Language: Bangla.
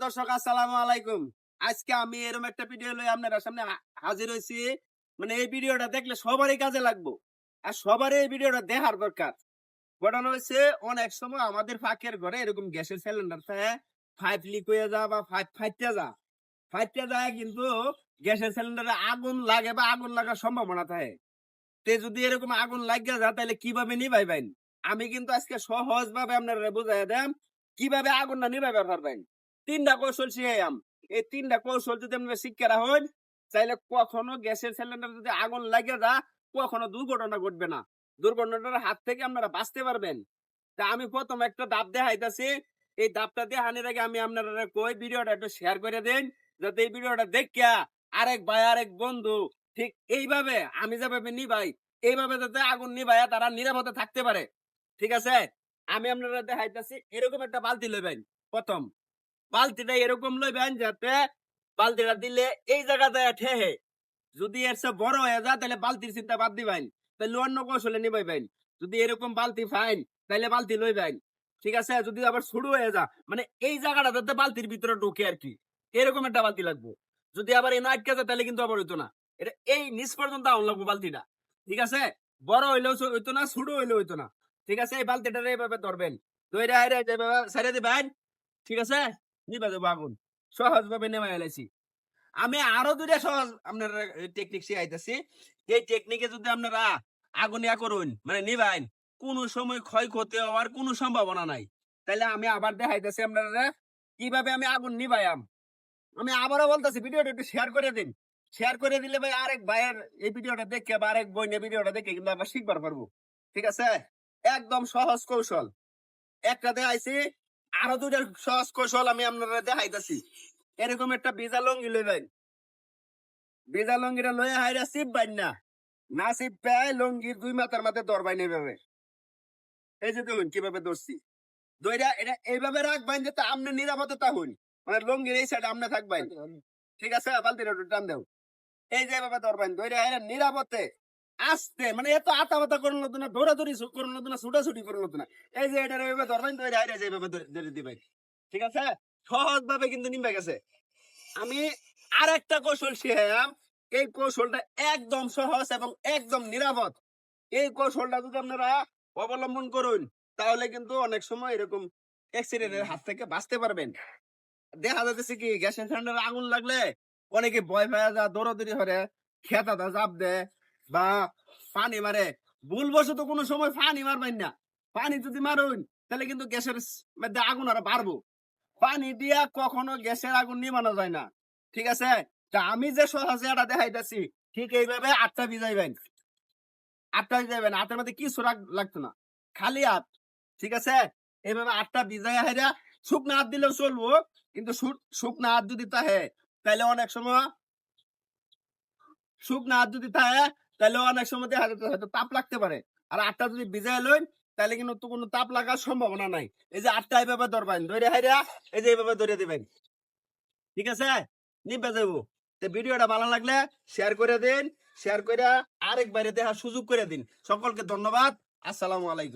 দর্শক আসসালামু আলাইকুম। আজকে আমি এরকম একটা ভিডিও লই আপনাদের সামনে হাজির হইছি। মানে এই ভিডিওটা দেখলে সবারই কাজে লাগবো আর সবারই এই ভিডিওটা দেখার দরকার। ঘটনা হচ্ছে অনেক সময় আমাদের ফাঁকের ঘরে এরকম গ্যাসের সিলিন্ডার থাকে, পাইপ লিক হয়ে যা বা পাইপ ফাইটতে যায় কিন্তু গ্যাসের সিলিন্ডারে আগুন লাগে বা আগুন লাগার সম্ভাবনা থাকে। তে যদি এরকম আগুন লাগিয়া যায় তাহলে কিভাবে নিভাইবেন? আমি কিন্তু আজকে সহজ ভাবে আপনারা বুঝাই দেম কিভাবে আগুনটা নিভাইতে পারবেন। তিনটা কৌশল শিখাইয়াম। এই তিনটা কৌশল যদি আপনারা শিক্ষা রাখেন তাহলে কখনো গ্যাসের সিলিন্ডার যদি আগুন লাগিয়ে যায় কখনো দুর্ঘটনা ঘটবে না। দুর্ঘটনার হাত থেকে আপনারা বাঁচতে পারবেন। তা আমি প্রথম একটা ডাব দেখাইতাছি। এই ডাবটা দেখানোর আগে আমি আপনারা কই ভিডিওটা একটু শেয়ার করে দেন, যাতে এই ভিডিওটা দেখিয়া আরেক ভাই আরেক বন্ধু ঠিক এইভাবে আমি যেভাবে নিভাই এইভাবে যাতে আগুন নিভাইয়া তারা নিরাপদে থাকতে পারে। ঠিক আছে, আমি আপনারা দেখাইতাছি। এরকম একটা বালতি লইবেন। প্রথম বালতিটা এরকম লইবেন যাতে বালতিটা দিলে এই জায়গাতে ঠেহে। যদি এর চেয়ে বড় হয়ে যায় তাহলে বালতির চিন্তা বাদ দিবেন, তাহলে অন্য কৌশলে নিবাইবেন। যদি এরকম বালতি ফাইন তাহলে বালতি লইবেন। ঠিক আছে, যদি আবার শুরু হয়ে যা মানে এই জায়গাটা যাতে বালতির ভিতরে ঢুকে আর কি, এরকম একটা বালতি লাগবে। যদি আবার এই আটকে যায় তাহলে কিন্তু আবার হইতো না। এটা এই নিচ পর্যন্ত আউন লাগবো বালতিটা। ঠিক আছে, বড় হইলেও হইতো না, ছোট হইলেও হইতো না। ঠিক আছে, এই বালতিটা এইভাবে ধরবেন, ধরে ছেড়ে দিবেন। ঠিক আছে, নিবা যাবো আগুন। সহজ ভাবে নেমে এলাইছি। আমি আরো দুইটা সহজ আপনার টেকনিক শিখাইতেছি। এই টেকনিকে যদি আপনারা আগুন ইয়া করুন মানে নিবাইন, কোন সময় ক্ষয়ক্ষতি হওয়ার কোন সম্ভাবনা নাই। তাহলে আমি আবার দেখাইতেছি আপনারা কিভাবে আমি আগুন নিবাইয়াম। আমি আবারও বলতেছি ভিডিওটা একটু শেয়ার করে দিন। শেয়ার করে দিলে ভাই আরেক ভাইয়ের এই ভিডিওটা দেখে বা আরেক বোনের ভিডিওটা দেখে কিন্তু আবার শিখবার পারবো। ঠিক আছে, একদম সহজ কৌশল একটা দেখাইছি। আরো দুইটা সহজ কৌশল আমি আপনারা দেখাইতেছি। এরকম একটা ভিজা লঙ্গি লইবেন। ভিজা লঙ্গিটা লইয়া হাইরা চিপবাই না, না চিপবাই লঙ্গির দুই মাথার মাথায় ধরবাই না এইভাবে। এই যে দেখুন কিভাবে ধরছি, দইরা এটা এইভাবে রাখবেন যাতে আপনি নিরাপদে থাকুন। মানে লঙ্গির এই সাইডে আপনি থাকবেন। ঠিক আছে, বালতিটা একটু টান দেও। এই যে এভাবে ধরবেন, দইরা হাইরা নিরাপদে আস্তে, মানে এত আতা বাতা করুন নতুন না, দৌড়াদৌড়ি করুন নতুন না, ছুটাছুটি করুন নতুন না। এই যে এটা এভাবে ধরবেন, দইরা হাইরা যেভাবে ধরে দিবেন। ঠিক আছে, সহজ ভাবে কিন্তু নিমবে গেছে। আমি আরেকটা কৌশল শিখাইলাম। এই কৌশলটা একদম সহজ এবং একদম নিরাপদ। এই কৌশলটা যদি আপনারা অবলম্বন করুন তাহলে কিন্তু অনেক সময় এরকম অ্যাক্সিডেন্টের হাত থেকে বাঁচতে পারবেন। দেখা যাচ্ছে কি গ্যাসের সিলিন্ডারে আগুন লাগলে অনেকে ভয় পেয়ে যা, দৌড়াদৌড়ি করে, খেতাটা চাপ দেয় বা পানি মারে। ভুলবশত কোনো সময় পানি মারবেন না। পানি যদি মারুন তাহলে কিন্তু গ্যাসের মধ্যে আগুন আরো বাড়বো। পানি দিয়া কখনো গ্যাসের আগুন নিবানো যায় না। ঠিক আছে, তা আমি যে সহজে এটা দেখাইতেছি ঠিক এইভাবে আটটা ভিজাইবেন। আটটা ভিজাইবেন, আটটার মধ্যে কিছু লাগতো না, খালি হাত। ঠিক আছে, এইভাবে আটটা ভিজাই হাইরা শুকনা হাত দিলেও চলবো, কিন্তু শুকনা হাত যদি থাকে তাহলে অনেক সময় শুকনা হাত যদি থাকে তাহলে অনেক সময় দেখা যেতে হয়তো তাপ লাগতে পারে। আর আটটা যদি ভিজাই লইন তাহলে কিন্তু তো কোনো তাপ লাগার সম্ভাবনা নাই। এই যে আটটা এইভাবে ধরবেন, ধরে হাইরা এই যে এইভাবে ধরে দিবেন। ঠিক আছে, নিবে যাবো। তো ভিডিওটা ভালো লাগলে শেয়ার করে দিন, শেয়ার করে আরেক বাইরে দেখার সুযোগ করে দিন। সকলকে ধন্যবাদ। আসসালামু আলাইকুম।